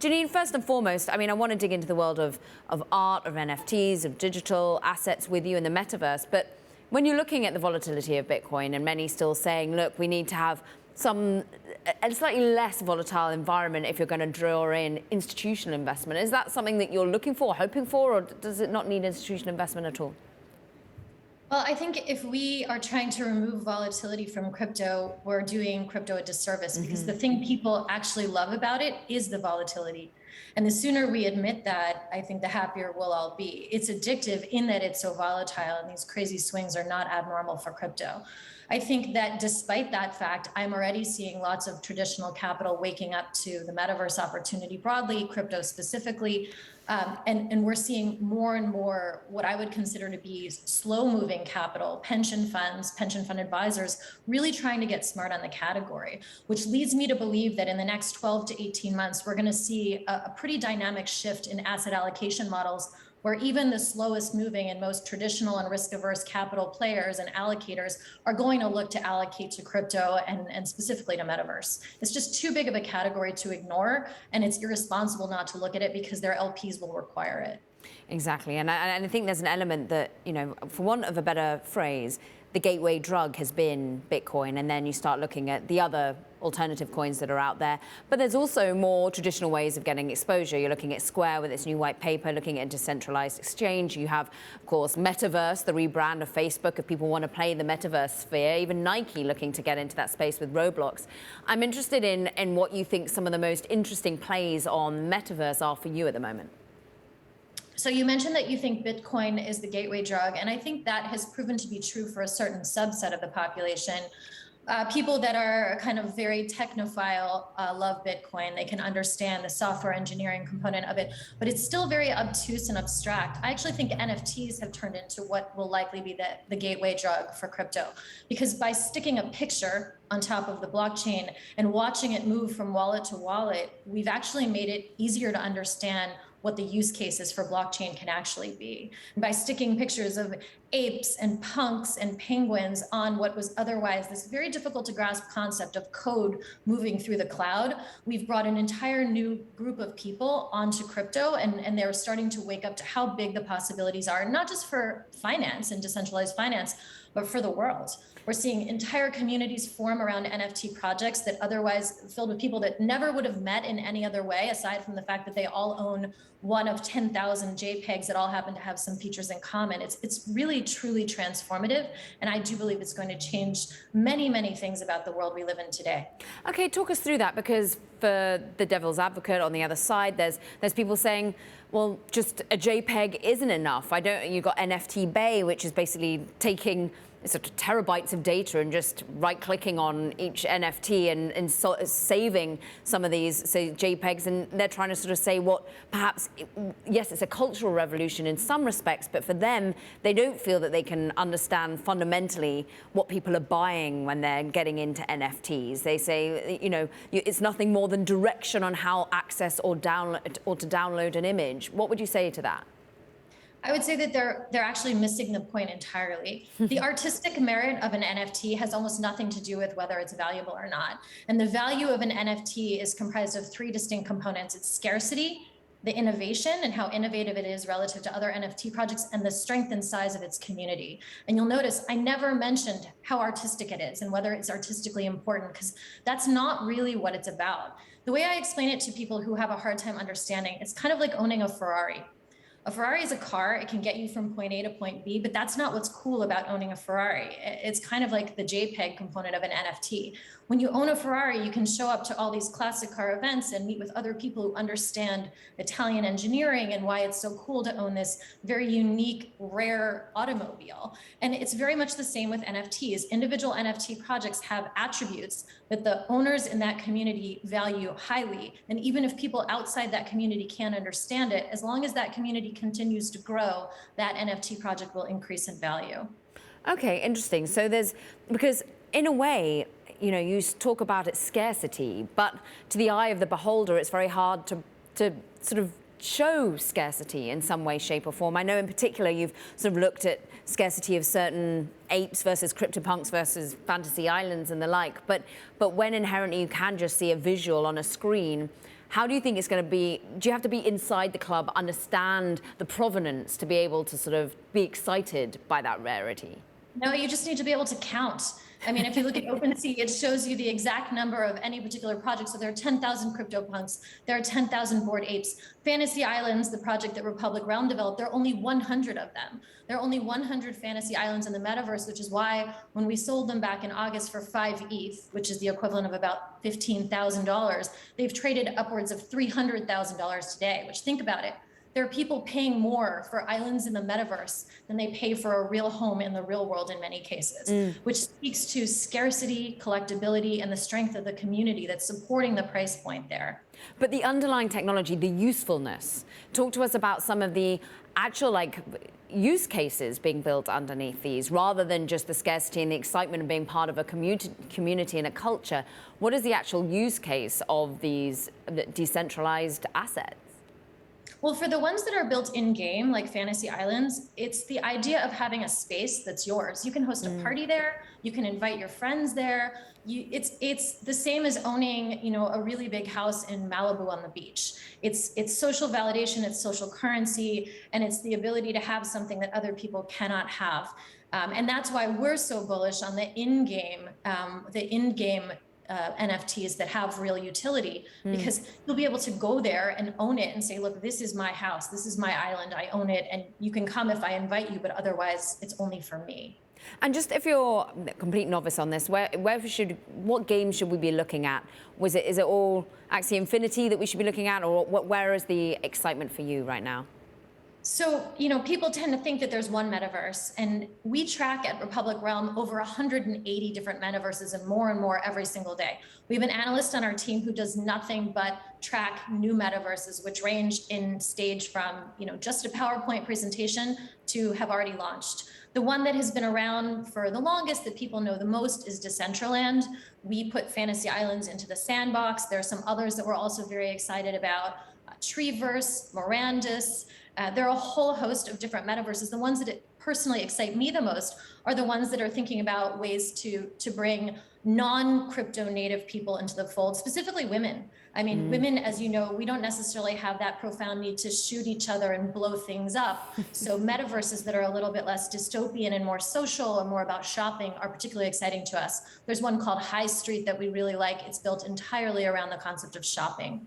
Janine, first and foremost, I mean, I want to dig into the world of art, of NFTs, of digital assets with you in the metaverse. But when you're looking at the volatility of Bitcoin and many still saying, look, we need to have a slightly less volatile environment if you're going to draw in institutional investment. Is that something that you're looking for, hoping for, or does it not need institutional investment at all? Well, I think if we are trying to remove volatility from crypto, we're doing crypto a disservice because the thing people actually love about it is the volatility. And the sooner we admit that, I think the happier we'll all be. It's addictive in that it's so volatile and these crazy swings are not abnormal for crypto. I think that despite that fact, I'm already seeing lots of traditional capital waking up to the metaverse opportunity broadly, crypto specifically. And we're seeing more and more what I would consider to be slow-moving capital, pension funds, pension fund advisors, really trying to get smart on the category, which leads me to believe that in the next 12 to 18 months, we're going to see a pretty dynamic shift in asset allocation models where even the slowest moving and most traditional and risk-averse capital players and allocators are going to look to allocate to crypto and specifically to metaverse. It's just too big of a category to ignore, and it's irresponsible not to look at it because their LPs will require it. Exactly, and I think there's an element that, you know, for want of a better phrase, the gateway drug has been Bitcoin, and then you start looking at the other alternative coins that are out there. But there's also more traditional ways of getting exposure. You're looking at Square with its new white paper, looking at decentralized exchange. You have, of course, Metaverse, the rebrand of Facebook, if people want to play the Metaverse sphere. Even Nike looking to get into that space with Roblox. I'm interested in what you think some of the most interesting plays on Metaverse are for you at the moment. So you mentioned that you think Bitcoin is the gateway drug, and I think that has proven to be true for a certain subset of the population. People that are kind of very technophile love Bitcoin. They can understand the software engineering component of it, but it's still very obtuse and abstract. I actually think NFTs have turned into what will likely be the gateway drug for crypto, because by sticking a picture on top of the blockchain and watching it move from wallet to wallet, we've actually made it easier to understand what the use cases for blockchain can actually be. And by sticking pictures of apes and punks and penguins on what was otherwise this very difficult to grasp concept of code moving through the cloud, we've brought an entire new group of people onto crypto, and they're starting to wake up to how big the possibilities are, not just for finance and decentralized finance, but for the world. We're seeing entire communities form around NFT projects that otherwise filled with people that never would have met in any other way, aside from the fact that they all own one of 10,000 JPEGs that all happen to have some features in common. It's really, truly transformative. And I do believe it's going to change many, many things about the world we live in today. Okay, talk us through that, because for the devil's advocate on the other side, there's people saying, well, just a JPEG isn't enough. You've got NFT Bay, which is basically taking sort of terabytes of data and just right-clicking on each NFT and saving some of these, say, JPEGs, and they're trying to sort of say what perhaps, yes, it's a cultural revolution in some respects, but for them, they don't feel that they can understand fundamentally what people are buying when they're getting into NFTs. They say, you know, it's nothing more than direction on how access or to download an image. What would you say to that? I would say that they're actually missing the point entirely. The artistic merit of an NFT has almost nothing to do with whether it's valuable or not. And the value of an NFT is comprised of three distinct components. It's scarcity, the innovation and how innovative it is relative to other NFT projects, and the strength and size of its community. And you'll notice I never mentioned how artistic it is and whether it's artistically important, because that's not really what it's about. The way I explain it to people who have a hard time understanding, it's kind of like owning a Ferrari. A Ferrari is a car. It can get you from point A to point B, but that's not what's cool about owning a Ferrari. It's kind of like the JPEG component of an NFT. When you own a Ferrari, you can show up to all these classic car events and meet with other people who understand Italian engineering and why it's so cool to own this very unique, rare automobile. And it's very much the same with NFTs. Individual NFT projects have attributes that the owners in that community value highly. And even if people outside that community can't understand it, as long as that community continues to grow, that NFT project will increase in value. Okay, interesting. So because in a way, you know, you talk about its scarcity, but to the eye of the beholder, it's very hard to sort of show scarcity in some way, shape or form. I know in particular you've sort of looked at scarcity of certain apes versus CryptoPunks versus fantasy islands and the like, but when inherently you can just see a visual on a screen, How do you think it's going to be? Do you have to be inside the club, understand the provenance to be able to sort of be excited by that rarity? No, you just need to be able to count. I mean, if you look at OpenSea, it shows you the exact number of any particular project. So there are 10,000 CryptoPunks, there are 10,000 Bored Apes. Fantasy Islands, the project that Realm developed, there are only 100 of them. There are only 100 Fantasy Islands in the metaverse, which is why when we sold them back in August for 5 ETH, which is the equivalent of about $15,000, they've traded upwards of $300,000 today, which, think about it. There are people paying more for islands in the metaverse than they pay for a real home in the real world in many cases, which speaks to scarcity, collectability, and the strength of the community that's supporting the price point there. But the underlying technology, the usefulness, talk to us about some of the actual use cases being built underneath these, rather than just the scarcity and the excitement of being part of a community and a culture. What is the actual use case of these decentralized assets? Well, for the ones that are built in game, like Fantasy Islands, it's the idea of having a space that's yours. You can host a party there. You can invite your friends there. It's the same as owning, a really big house in Malibu on the beach. It's social validation, it's social currency, and it's the ability to have something that other people cannot have. And that's why we're so bullish on the in-game NFTs that have real utility, because you'll be able to go there and own it and say, look, this is my house, this is my island, I own it, and you can come if I invite you, but otherwise it's only for me. And just if you're a complete novice on this, what games should we be looking at? Is it all Axie Infinity that we should be looking at, or where is the excitement for you right now? So, people tend to think that there's one metaverse, and we track at Republic Realm over 180 different metaverses and more every single day. We have an analyst on our team who does nothing but track new metaverses, which range in stage from, just a PowerPoint presentation to have already launched. The one that has been around for the longest, that people know the most, is Decentraland. We put Fantasy Islands into the sandbox. There are some others that we're also very excited about. Treeverse, Morandus. There are a whole host of different metaverses. The ones that personally excite me the most are the ones that are thinking about ways to bring non-crypto native people into the fold, specifically women. I mean, women, as you know, we don't necessarily have that profound need to shoot each other and blow things up. So metaverses that are a little bit less dystopian and more social or more about shopping are particularly exciting to us. There's one called High Street that we really like. It's built entirely around the concept of shopping.